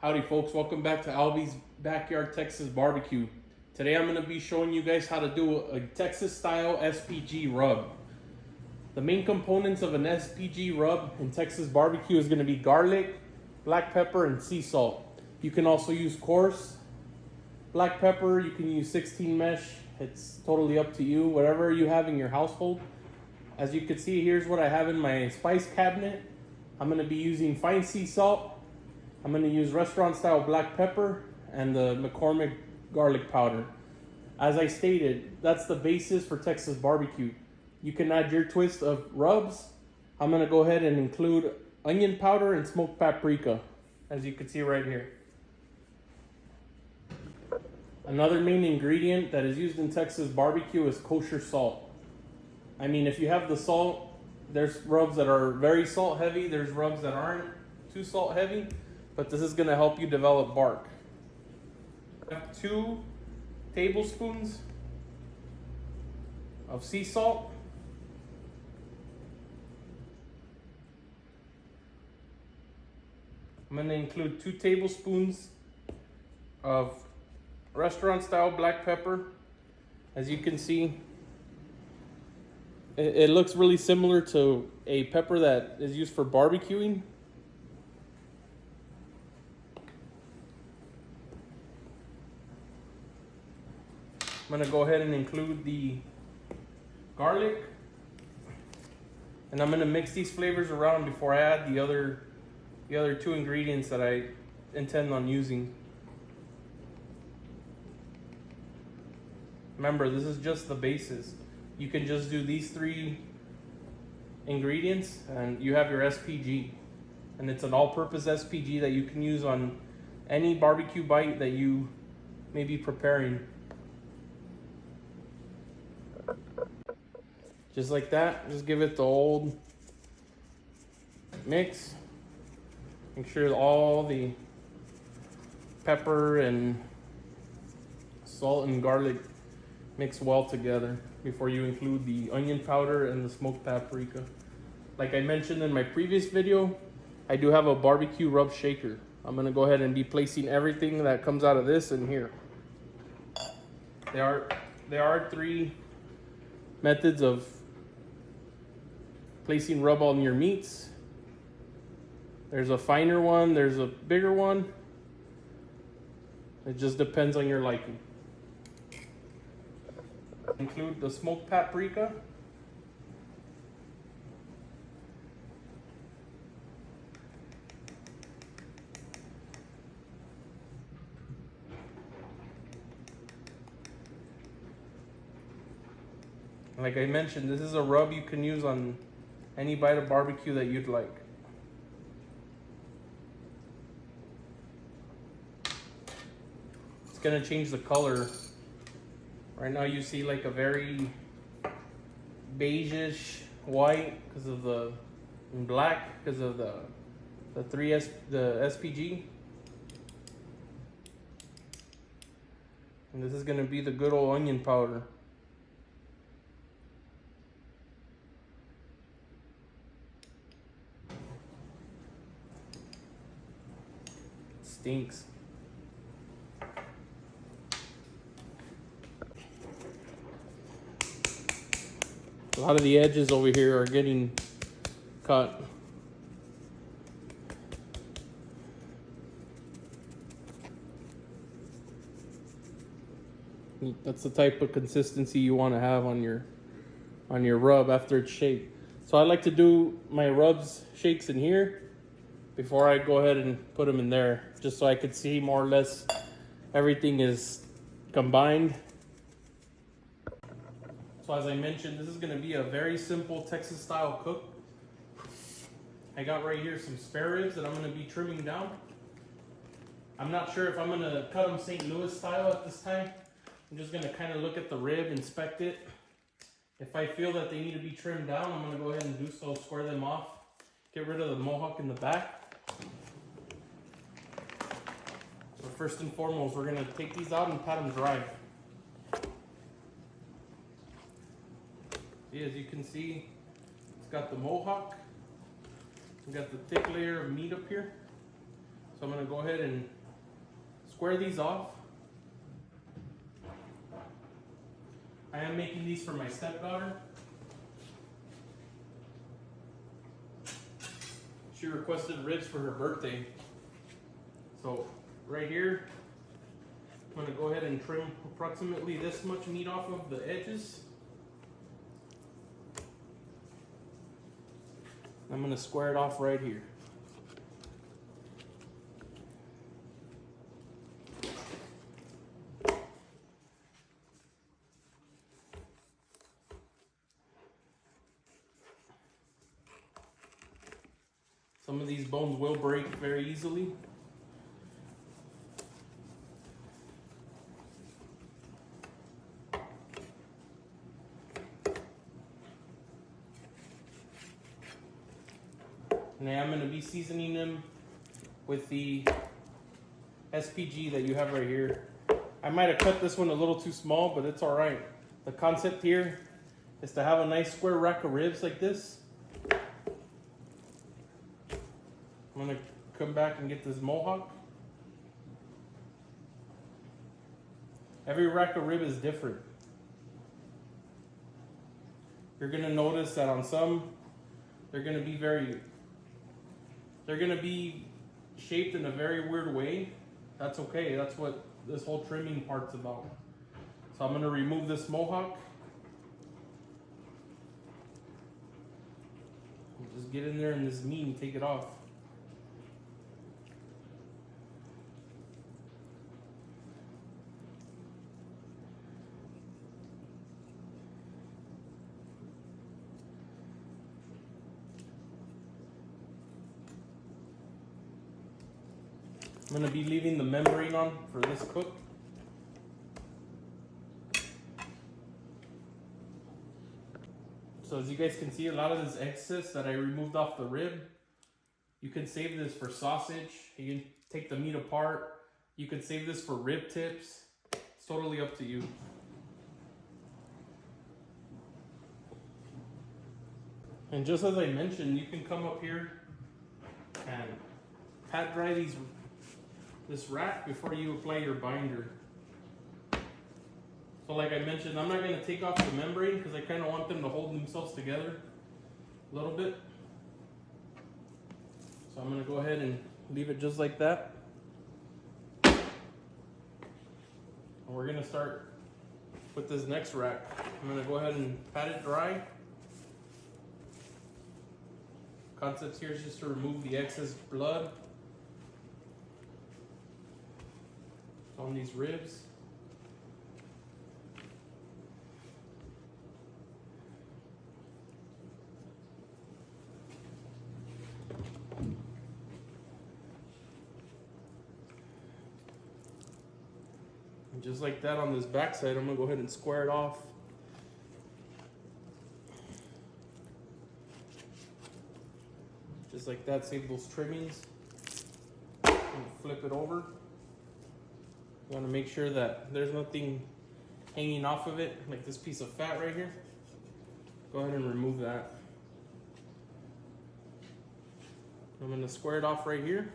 Howdy folks, welcome back to Albie's Backyard Texas Barbecue. Today I'm going to be showing you guys how to do a Texas style SPG rub. The main components of an SPG rub in Texas barbecue is going to be garlic, black pepper, and sea salt. You can also use coarse black pepper, you can use 16 mesh, it's totally up to you, whatever you have in your household. As you can see, here's what I have in my spice cabinet. I'm going to be using fine sea salt. I'm going to use restaurant style black pepper and the McCormick garlic powder. As I stated, that's the basis for Texas barbecue. You can add your twist of rubs. I'm going to go ahead and include onion powder and smoked paprika, as you can see right here. Another main ingredient that is used in Texas barbecue is kosher salt. I mean, if you have the salt, there's rubs that are very salt heavy, there's rubs that aren't too salt heavy. But this is going to help you develop bark. I have 2 tablespoons of sea salt. I'm going to include 2 tablespoons of restaurant style black pepper. As you can see, it looks really similar to a pepper that is used for barbecuing. I'm going to go ahead and include the garlic, and I'm going to mix these flavors around before I add the other 2 ingredients that I intend on using. Remember, this is just the basis. You can just do these 3 ingredients and you have your SPG, and it's an all-purpose SPG that you can use on any barbecue bite that you may be preparing. Just like that, just give it the old mix. Make sure all the pepper and salt and garlic mix well together before you include the onion powder and the smoked paprika. Like I mentioned in my previous video, I do have a barbecue rub shaker. I'm gonna go ahead and be placing everything that comes out of this in here. There are 3 methods of placing rub on your meats. There's a finer one, there's a bigger one. It just depends on your liking. Include the smoked paprika. Like I mentioned, this is a rub you can use on any bite of barbecue that you'd like. It's gonna change the color. Right now you see like a very beigeish white because of the black because of the SPG. And this is gonna be the good old onion powder. Stinks. A lot of the edges over here are getting cut. That's the type of consistency you want to have on your rub after it's shaked. So I like to do my rubs shakes in here before I go ahead and put them in there, just so I could see more or less everything is combined. So as I mentioned, this is going to be a very simple Texas style cook. I got right here some spare ribs that I'm going to be trimming down. I'm not sure if I'm going to cut them St. Louis style at this time. I'm just going to kind of look at the rib, inspect it. If I feel that they need to be trimmed down, I'm going to go ahead and do so, square them off, get rid of the mohawk in the back. So first and foremost, we're going to take these out and pat them dry. As you can see, it's got the mohawk. We got the thick layer of meat up here. So I'm gonna go ahead and square these off. I am making these for my stepdaughter. She requested ribs for her birthday. So right here, I'm gonna go ahead and trim approximately this much meat off of the edges. I'm gonna square it off right here. Some of these bones will break very easily. And I am going to be seasoning them with the SPG that you have right here. I might have cut this one a little too small, but it's all right. The concept here is to have a nice square rack of ribs like this. I'm going to come back and get this mohawk. Every rack of rib is different. You're going to notice that on some, they're going to be shaped in a very weird way. That's okay. That's what this whole trimming part's about. So I'm going to remove this mohawk. Just get in there in this meat and take it off. I'm going to be leaving the membrane on for this cook. So as you guys can see, a lot of this excess that I removed off the rib, you can save this for sausage. You can take the meat apart. You can save this for rib tips. It's totally up to you. And just as I mentioned, you can come up here and pat dry this rack before you apply your binder. So like I mentioned, I'm not going to take off the membrane because I kind of want them to hold themselves together a little bit. So I'm going to go ahead and leave it just like that. And we're going to start with this next rack. I'm going to go ahead and pat it dry. Concept here is just to remove the excess blood on these ribs. And just like that on this back side, I'm gonna go ahead and square it off. Just like that, save those trimmings. And flip it over. You want to make sure that there's nothing hanging off of it, like this piece of fat right here. Go ahead and remove that. I'm going to square it off right here.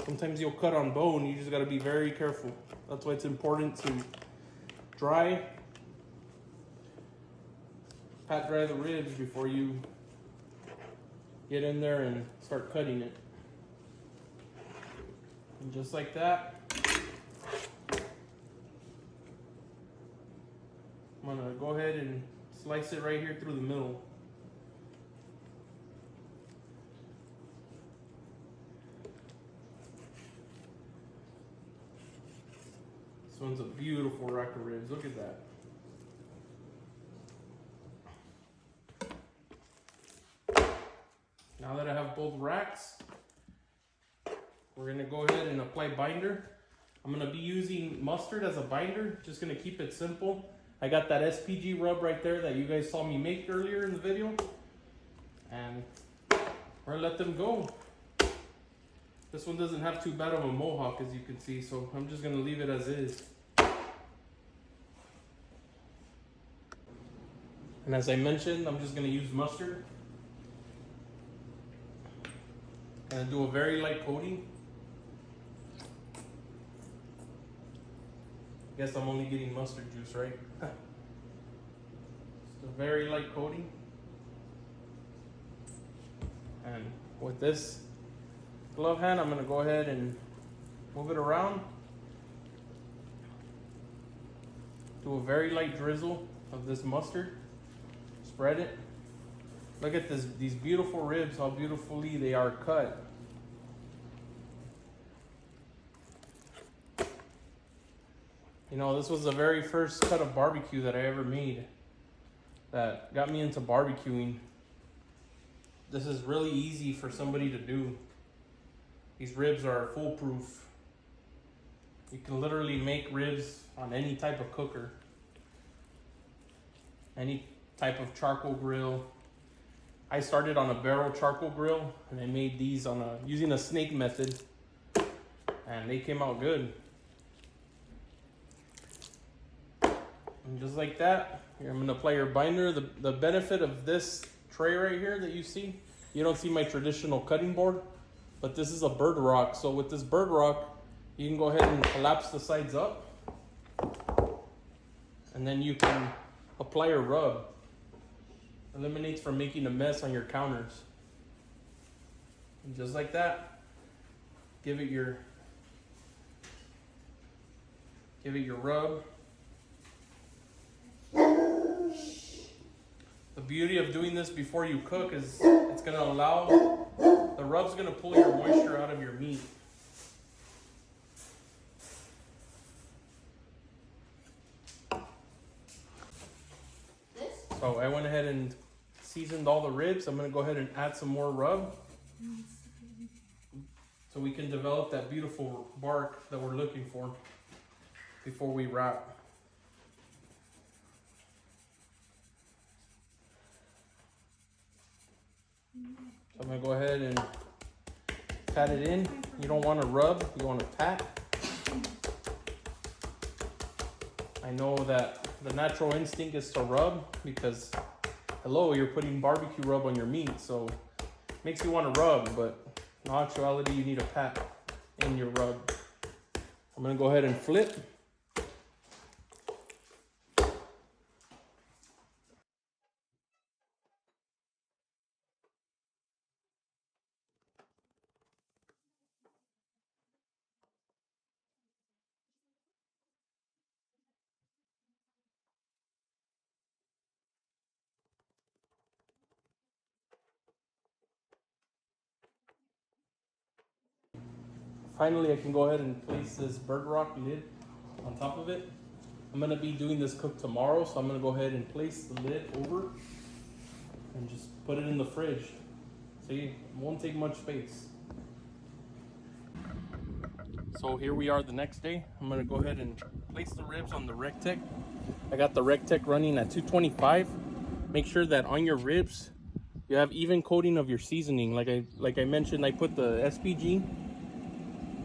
Sometimes you'll cut on bone, you just got to be very careful. That's why it's important to pat dry the ribs before you get in there and start cutting it. And just like that, I'm gonna go ahead and slice it right here through the middle. This one's a beautiful rack of ribs. Look at that. Now that I have both racks, we're gonna go ahead and apply binder. I'm gonna be using mustard as a binder, just gonna keep it simple. I got that SPG rub right there that you guys saw me make earlier in the video. And we're gonna let them go. This one doesn't have too bad of a mohawk, as you can see, so I'm just gonna leave it as is. And as I mentioned, I'm just gonna use mustard. And do a very light coating. Guess I'm only getting mustard juice, right? Just a very light coating. And with this glove hand, I'm gonna go ahead and move it around. Do a very light drizzle of this mustard. Spread it. Look at these beautiful ribs, how beautifully they are cut. You know, this was the very first cut of barbecue that I ever made that got me into barbecuing. This is really easy for somebody to do. These ribs are foolproof. You can literally make ribs on any type of cooker, any type of charcoal grill. I started on a barrel charcoal grill and I made these on using a snake method, and they came out good. And just like that, here I'm gonna apply your binder. The benefit of this tray right here that you see, you don't see my traditional cutting board, but this is a bird rock. So with this bird rock, you can go ahead and collapse the sides up, and then you can apply your rub. Eliminates from making a mess on your counters. And just like that, give it your rub. The beauty of doing this before you cook is it's gonna allow, the rub's gonna pull your moisture out of your meat. So I went ahead and seasoned all the ribs. I'm gonna go ahead and add some more rub so we can develop that beautiful bark that we're looking for before we wrap. So I'm gonna go ahead and pat it in. You don't wanna rub, you wanna pat. I know that the natural instinct is to rub because, hello, you're putting barbecue rub on your meat, so it makes you want to rub, but in actuality, you need a pat in your rub. I'm gonna go ahead and flip. Finally, I can go ahead and place this bird rock lid on top of it. I'm gonna be doing this cook tomorrow, so I'm gonna go ahead and place the lid over and just put it in the fridge. See, it won't take much space. So here we are the next day. I'm gonna go ahead and place the ribs on the Rectech. I got the Rectech running at 225. Make sure that on your ribs, you have even coating of your seasoning. Like I mentioned, I put the SPG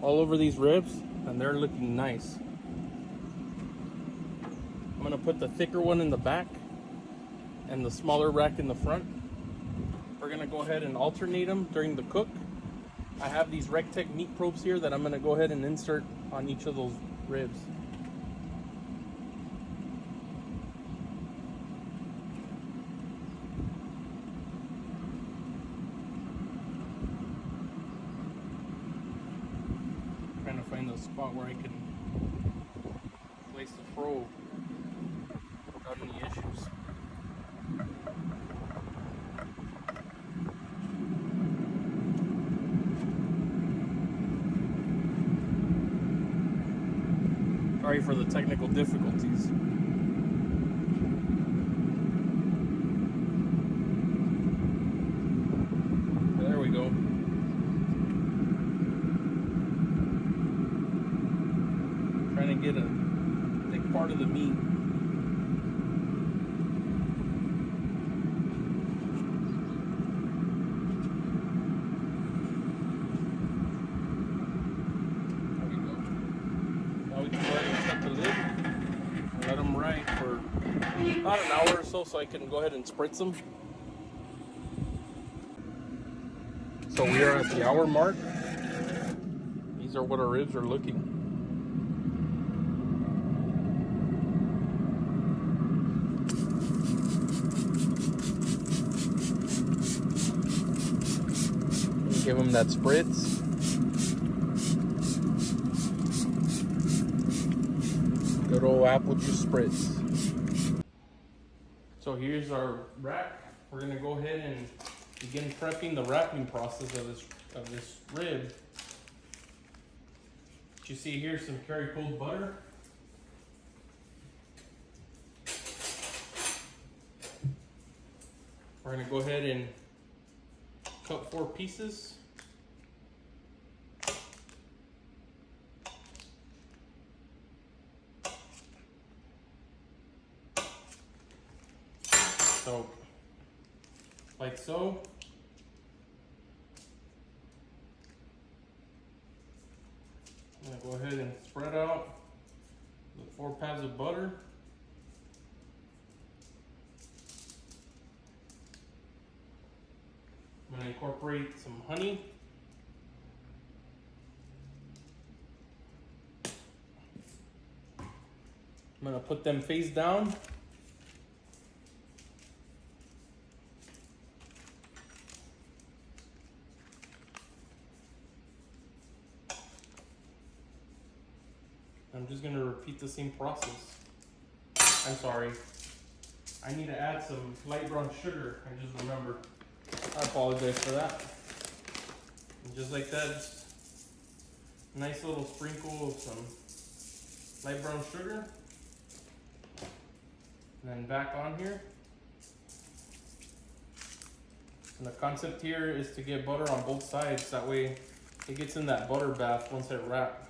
all over these ribs and they're looking nice. I'm gonna put the thicker one in the back and the smaller rack in the front. We're gonna go ahead and alternate them during the cook. I have these Rectech meat probes here that I'm gonna go ahead and insert on each of those ribs. Trying to find the spot where I can place the probe without any issues. Sorry for the technical difficulties. There we go. Trying to get a thick part of the meat. There we go. Now we can go ahead and shut the lid and let them ride for about an hour or so I can go ahead and spritz them. So we are at the hour mark. These are what our ribs are looking. Give them that spritz. Good old apple juice spritz. So here's our rack. We're gonna go ahead and begin prepping the wrapping process of this rib. What you see here, some Kerry cold butter. We're gonna go ahead and cut 4 pieces. So, like so. I'm gonna go ahead and spread out the 4 pads of butter. I'm gonna incorporate some honey. I'm gonna put them face down. I'm just gonna repeat the same process. I'm sorry. I need to add some light brown sugar. I just remembered. I apologize for that. And just like that, just a nice little sprinkle of some light brown sugar. And then back on here. And the concept here is to get butter on both sides. That way it gets in that butter bath once it wraps.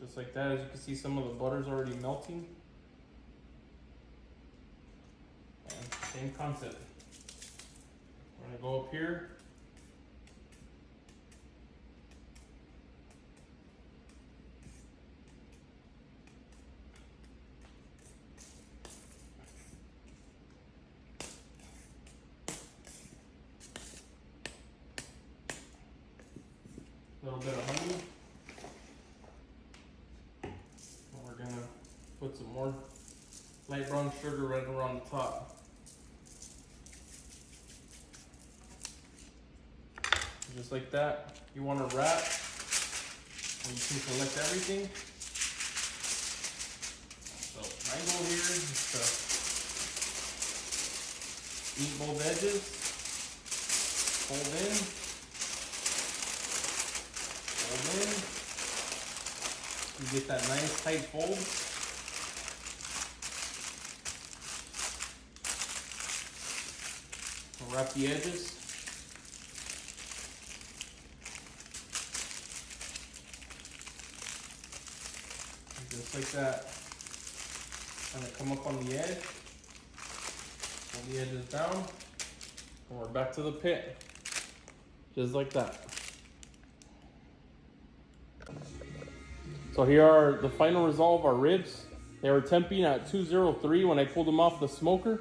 Just like that. As you can see, some of the butter's already melting. And same concept. We're gonna go up here. A little bit of honey. Put some more light brown sugar right around the top. Just like that. You want to wrap, and you can select everything. So my goal here is to eat both edges, fold in, you get that nice tight fold. Wrap the edges. Just like that. And it come up on the edge. Pull the edges down. And we're back to the pit. Just like that. So here are the final result of our ribs. They were temping at 203 when I pulled them off the smoker.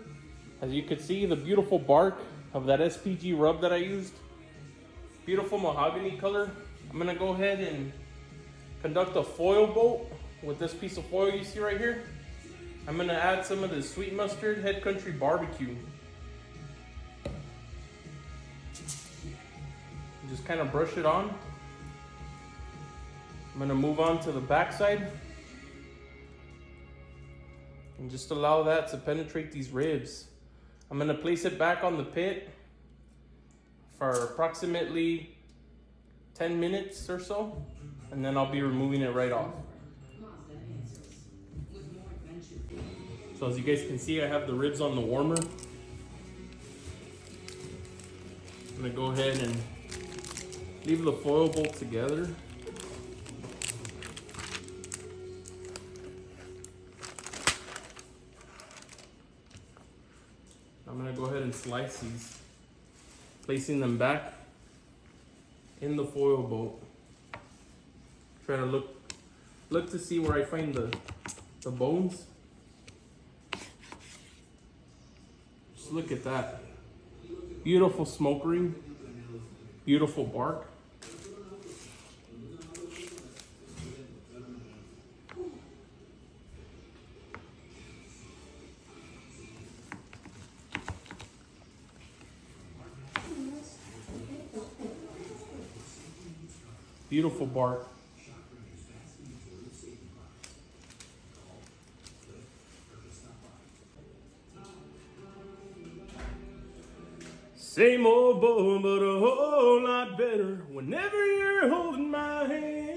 As you can see, the beautiful bark of that SPG rub that I used. Beautiful mahogany color. I'm gonna go ahead and conduct a foil boat with this piece of foil you see right here. I'm gonna add some of the sweet mustard Head Country barbecue. Just kind of brush it on. I'm gonna move on to the back side and just allow that to penetrate these ribs. I'm gonna place it back on the pit for approximately 10 minutes or so, and then I'll be removing it right off. So as you guys can see, I have the ribs on the warmer. I'm gonna go ahead and leave the foil bolt together. I'm gonna go ahead and slice these, placing them back in the foil bolt. Try to look to see where I find the bones. So look at that. Beautiful smoke ring. Beautiful bark. Beautiful bark. Same old boy, but a whole lot better whenever you're holding my hand.